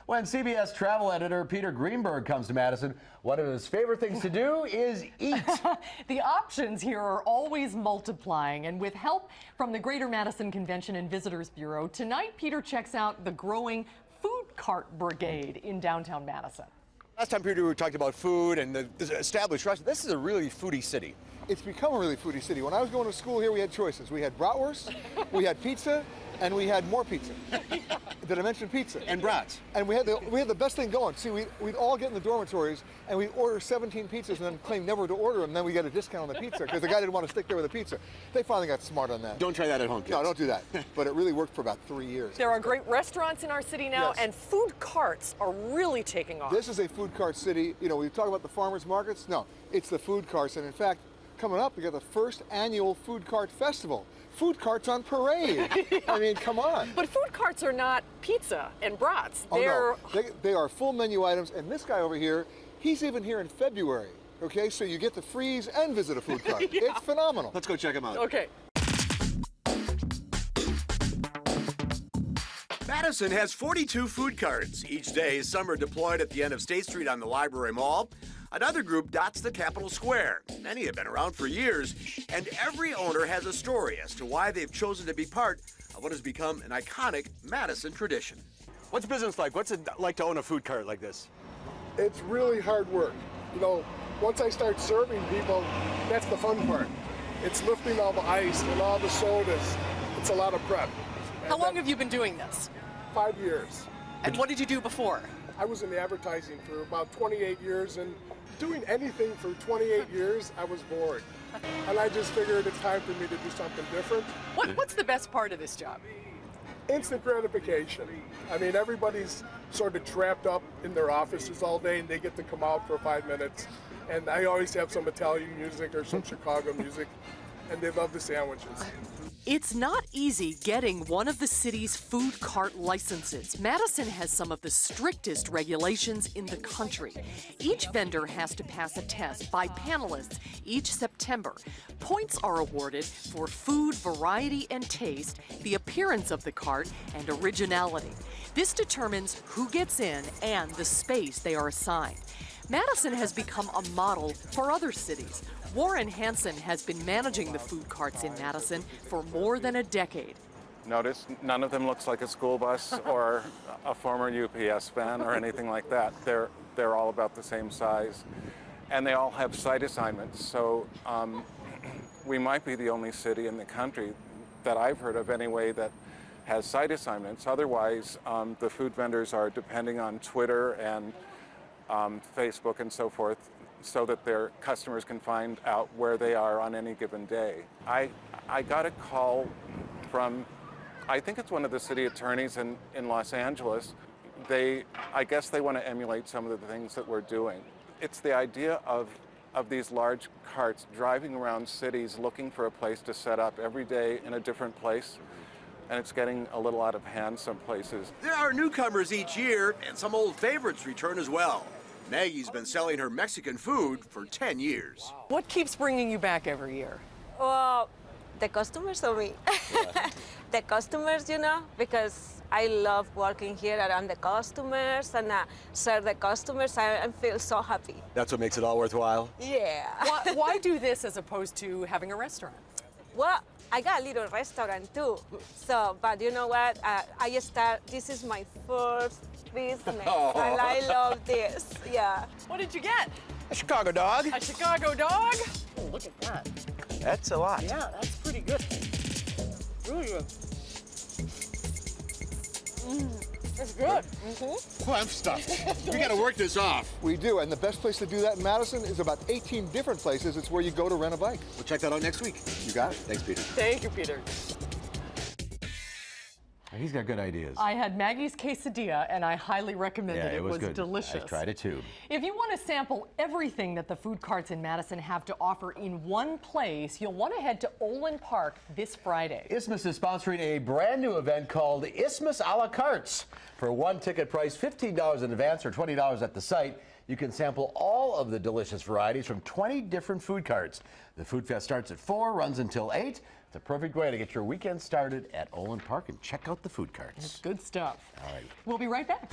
When CBS Travel editor Peter Greenberg comes to Madison, one of his favorite things to do is eat. The options here are always multiplying, and with help from the Greater Madison Convention and Visitors Bureau, tonight Peter checks out the growing food cart brigade in downtown Madison. Last time, Peter, we talked about food and the established restaurant. This is a really foodie city. It's become a really foodie city. When I was going to school here, we had choices. We had bratwurst, we had pizza, and we had more pizza. Did I mention pizza? And brats. And we had the best thing going. See, we'd all get in the dormitories and we'd order 17 pizzas and then claim never to order them. And then we get a discount on the pizza because the guy didn't want to stick there with the pizza. They finally got smart on that. Don't try that at home, kids. No, don't do that. But it really worked for about 3 years. There are great restaurants in our city now, Yes. and food carts are really taking off. This is a food cart city. You know, we talk about the farmers markets. No, it's the food carts. And in fact, coming up, we got the first annual food cart festival. Food carts on parade. I mean, come on. But food carts are not pizza and brats. Oh, no. They are full menu items. And this guy over here, he's even here in February. Okay, so you get to freeze and visit a food cart. Yeah. It's phenomenal. Let's go check them out. Okay. Madison has 42 food carts. Each day, some are deployed at the end of State Street on the Library Mall. Another group dots the Capitol Square. Many have been around for years, and every owner has a story as to why they've chosen to be part of what has become an iconic Madison tradition. What's business like? What's it like to own a food cart like this? It's really hard work. You know, once I start serving people, that's the fun part. It's lifting all the ice and all the sodas. It's a lot of prep. How long have you been doing this? 5 years. And what did you do before? I was in advertising for about 28 years, and doing anything for 28 years, I was bored. And I just figured it's time for me to do something different. What's the best part of this job? Instant gratification. I mean, everybody's sort of trapped up in their offices all day, and they get to come out for 5 minutes. And I always have some Italian music or some Chicago music, and they love the sandwiches. It's not easy getting one of the city's food cart licenses. Madison has some of the strictest regulations in the country. Each vendor has to pass a test by panelists each September. Points are awarded for food variety and taste, the appearance of the cart, and originality. This determines who gets in and the space they are assigned. Madison has become a model for other cities. Warren Hansen has been managing the food carts in Madison for more than a decade. Notice none of them looks like a school bus or a former UPS van or anything like that. They're all about the same size, and they all have site assignments. So we might be the only city in the country that I've heard of anyway that has site assignments. Otherwise, the food vendors are depending on Twitter and Facebook and so forth, so that their customers can find out where they are on any given day. I got a call from, I think it's one of the city attorneys in Los Angeles. I guess they want to emulate some of the things that we're doing. It's the idea of these large carts driving around cities looking for a place to set up every day in a different place. And it's getting a little out of hand some places. There are newcomers each year, and some old favorites return as well. Maggie's been selling her Mexican food for 10 years. What keeps bringing you back every year? Well, the customers or me? The customers, you know, because I love working here around the customers and serve the customers. I feel so happy. That's what makes it all worthwhile? Yeah. Why do this as opposed to having a restaurant? Well, I got a little restaurant too. So, but you know what? This is my first business, Oh. and I love this. Yeah. What did you get? A Chicago dog. A Chicago dog? Oh, look at that. That's a lot. Yeah, that's pretty good. Really good. It's good. Well, I'm stuffed. We got to work this off. We do, and the best place to do that in Madison is about 18 different places. It's where you go to rent a bike. We'll check that out next week. You got it? Thanks, Peter. Thank you, Peter. He's got good ideas. I had Maggie's quesadilla, and I highly recommend it. Yeah, it was good. Delicious. I tried it too. If you want to sample everything that the food carts in Madison have to offer in one place, you'll want to head to Olin Park this Friday. Isthmus is sponsoring a brand new event called Isthmus a la Cartes. For one ticket price, $15 in advance or $20 at the site, you can sample all of the delicious varieties from 20 different food carts. The Food Fest starts at 4, runs until 8. It's a perfect way to get your weekend started at Olin Park and check out the food carts. It's good stuff. All right. We'll be right back.